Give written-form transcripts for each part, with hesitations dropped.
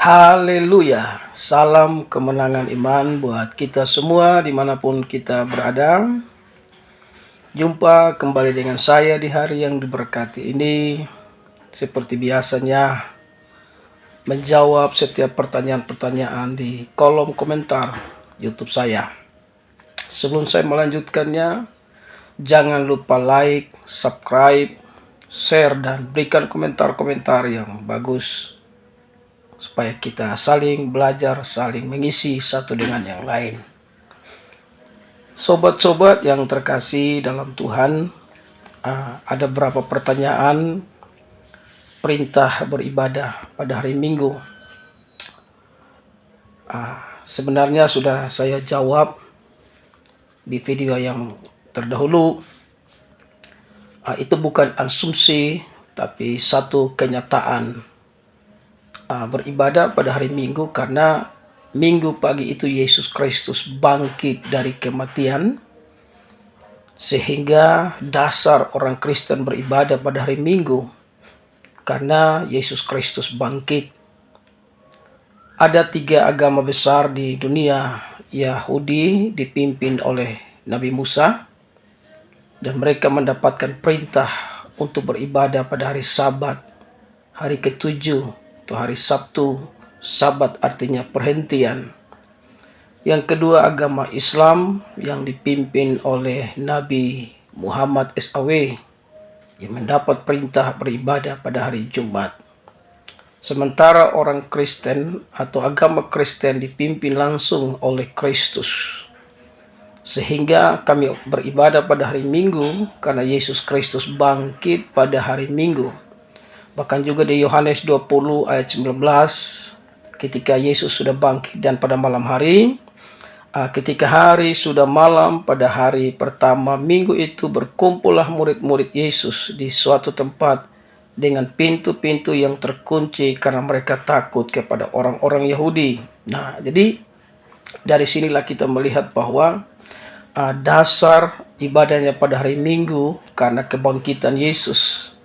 Haleluya, salam kemenangan iman buat kita semua dimanapun kita berada. Jumpa kembali dengan saya di hari yang diberkati ini. Seperti biasanya, menjawab setiap pertanyaan-pertanyaan di kolom komentar YouTube saya. Sebelum saya melanjutkannya, jangan lupa like, subscribe, share, dan berikan komentar-komentar yang bagus, supaya kita saling belajar, saling mengisi satu dengan yang lain. Sobat-sobat yang terkasih dalam Tuhan, ada beberapa pertanyaan perintah beribadah pada hari Minggu. Sebenarnya sudah saya jawab di video yang terdahulu. Itu bukan asumsi, tapi satu kenyataan. Beribadah pada hari Minggu karena Minggu pagi itu Yesus Kristus bangkit dari kematian, sehingga dasar orang Kristen beribadah pada hari Minggu karena Yesus Kristus bangkit. Ada 3 agama besar di dunia. Yahudi dipimpin oleh Nabi Musa, dan mereka mendapatkan perintah untuk beribadah pada hari Sabat, hari ke-7 atau hari Sabtu. Sabat artinya perhentian. Yang kedua, agama Islam yang dipimpin oleh Nabi Muhammad SAW, yang mendapat perintah beribadah pada hari Jumat. Sementara orang Kristen atau agama Kristen dipimpin langsung oleh Kristus, sehingga kami beribadah pada hari Minggu karena Yesus Kristus bangkit pada hari Minggu. Bahkan juga di Yohanes 20 ayat 19, ketika Yesus sudah bangkit dan pada malam hari, ketika hari sudah malam pada hari pertama minggu itu, berkumpullah murid-murid Yesus di suatu tempat dengan pintu-pintu yang terkunci karena mereka takut kepada orang-orang Yahudi. Nah, jadi dari sinilah kita melihat bahwa dasar ibadahnya pada hari Minggu karena kebangkitan Yesus.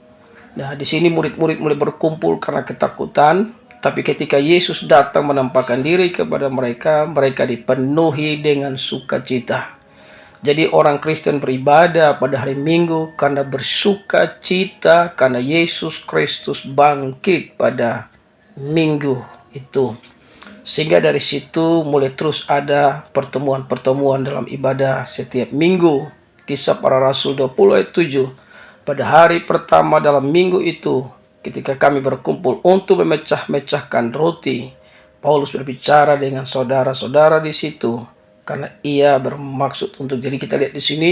Nah, di sini murid-murid mulai berkumpul karena ketakutan, tapi ketika Yesus datang menampakkan diri kepada mereka, mereka dipenuhi dengan sukacita. Jadi orang Kristen beribadah pada hari Minggu karena bersuka cita karena Yesus Kristus bangkit pada Minggu itu. Sehingga dari situ mulai terus ada pertemuan-pertemuan dalam ibadah setiap minggu. Kisah Para Rasul 20 ayat 7. Pada hari pertama dalam minggu itu, ketika kami berkumpul untuk memecah-mecahkan roti, Paulus berbicara dengan saudara-saudara di situ karena ia bermaksud untuk, jadi kita lihat di sini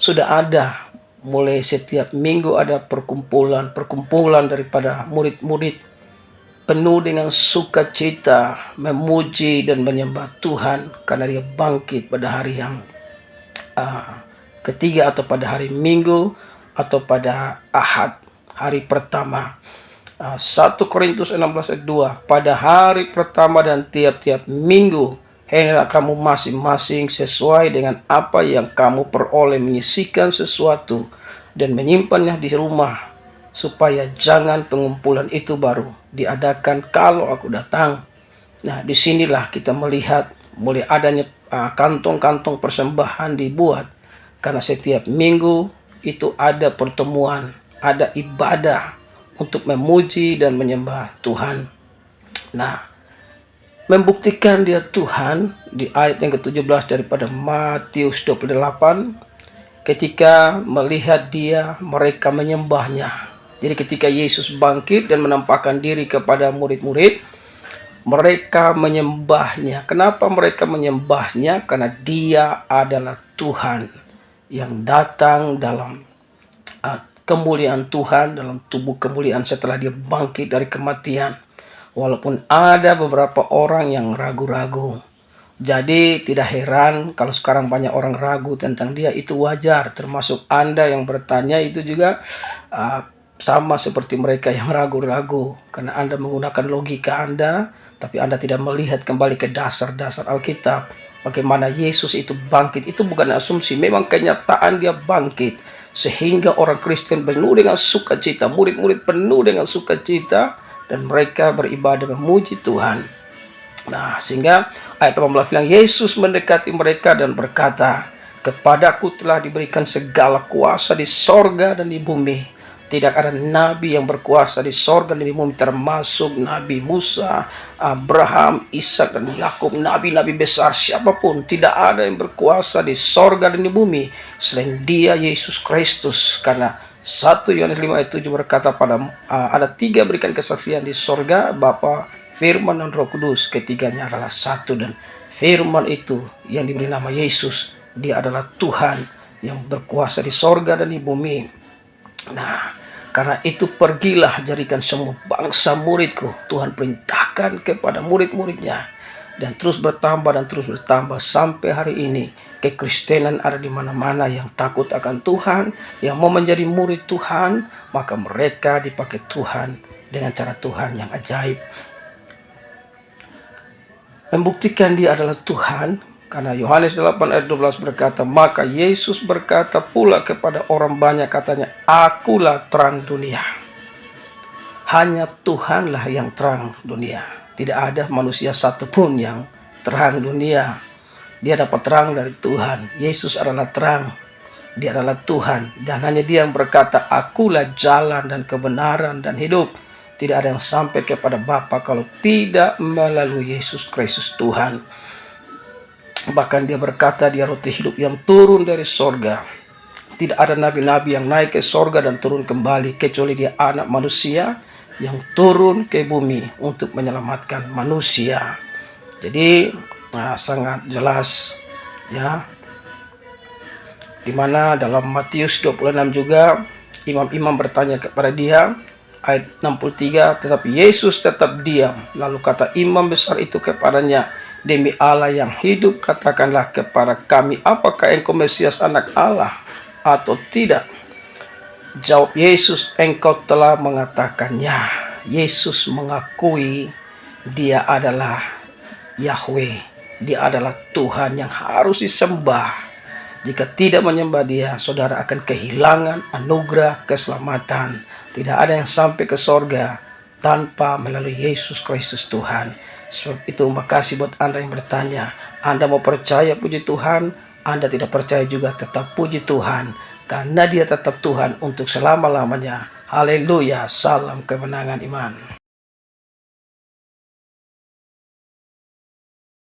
sudah ada mulai setiap minggu ada perkumpulan daripada murid-murid penuh dengan sukacita memuji dan menyembah Tuhan karena dia bangkit pada hari yang ketiga, atau pada hari Minggu, atau pada Ahad, hari pertama. 1 Korintus 16 ayat 2, pada hari pertama dan tiap-tiap minggu hendaklah kamu masing-masing sesuai dengan apa yang kamu peroleh menyisihkan sesuatu dan menyimpannya di rumah, supaya jangan pengumpulan itu baru diadakan kalau aku datang. Nah, disinilah kita melihat mulai adanya kantong-kantong persembahan dibuat karena setiap minggu itu ada pertemuan, ada ibadah untuk memuji dan menyembah Tuhan. Nah, membuktikan dia Tuhan di ayat yang ke-17 daripada Matius 28, ketika melihat dia, mereka menyembahnya. Jadi ketika Yesus bangkit dan menampakkan diri kepada murid-murid, mereka menyembahnya. Kenapa mereka menyembahnya? Karena dia adalah Tuhan yang datang dalam kemuliaan Tuhan, dalam tubuh kemuliaan setelah dia bangkit dari kematian. Walaupun ada beberapa orang yang ragu-ragu. Jadi tidak heran kalau sekarang banyak orang ragu tentang dia, itu wajar. Termasuk Anda yang bertanya itu juga sama seperti mereka yang ragu-ragu. Karena Anda menggunakan logika Anda, tapi Anda tidak melihat kembali ke dasar-dasar Alkitab. Bagaimana Yesus itu bangkit, itu bukan asumsi, memang kenyataan dia bangkit. Sehingga orang Kristen penuh dengan sukacita, murid-murid penuh dengan sukacita dan mereka beribadah memuji Tuhan. Nah, sehingga ayat 18 bilang, Yesus mendekati mereka dan berkata, "Kepadaku telah diberikan segala kuasa di sorga dan di bumi. Tidak ada nabi yang berkuasa di sorga dan di bumi, termasuk Nabi Musa, Abraham, Ishak, dan Yakub, nabi-nabi besar siapapun. Tidak ada yang berkuasa di sorga dan di bumi selain Dia, Yesus Kristus." Karena 1 Yohanes 5 ayat 7 berkata, ada 3 berikan kesaksian di sorga, Bapa, Firman, dan Roh Kudus. Ketiganya adalah satu, dan Firman itu yang diberi nama Yesus, Dia adalah Tuhan yang berkuasa di sorga dan di bumi. Nah, karena itu pergilah jadikan semua bangsa muridku. Tuhan perintahkan kepada murid-muridnya, dan terus bertambah sampai hari ini. Kekristenan ada di mana-mana. Yang takut akan Tuhan, yang mau menjadi murid Tuhan, maka mereka dipakai Tuhan dengan cara Tuhan yang ajaib. Membuktikan Dia adalah Tuhan, karena Yohanes 8 ayat 12 berkata, "Maka Yesus berkata pula kepada orang banyak, katanya, Akulah terang dunia." Hanya Tuhanlah yang terang dunia. Tidak ada manusia satupun yang terang dunia. Dia dapat terang dari Tuhan. Yesus adalah terang. Dia adalah Tuhan. Dan hanya Dia yang berkata, "Akulah jalan dan kebenaran dan hidup." Tidak ada yang sampai kepada Bapa kalau tidak melalui Yesus Kristus Tuhan. Bahkan Dia berkata, Dia roti hidup yang turun dari sorga. Tidak ada nabi-nabi yang naik ke sorga dan turun kembali, kecuali Dia anak manusia yang turun ke bumi untuk menyelamatkan manusia. Jadi sangat jelas, ya, dimana dalam Matius 26 juga imam-imam bertanya kepada Dia, ayat 63, tetapi Yesus tetap diam. Lalu kata imam besar itu kepadanya, "Demi Allah yang hidup, katakanlah kepada kami, apakah Engkau Mesias, anak Allah, atau tidak?" Jawab Yesus, "Engkau telah mengatakannya." Yesus mengakui Dia adalah Yahweh. Dia adalah Tuhan yang harus disembah. Jika tidak menyembah Dia, saudara akan kehilangan anugerah keselamatan. Tidak ada yang sampai ke sorga tanpa melalui Yesus Kristus Tuhan. Sebab itu, makasih buat Anda yang bertanya. Anda mau percaya, puji Tuhan. Anda tidak percaya juga, tetap puji Tuhan. Karena Dia tetap Tuhan untuk selama-lamanya. Haleluya, salam kemenangan iman.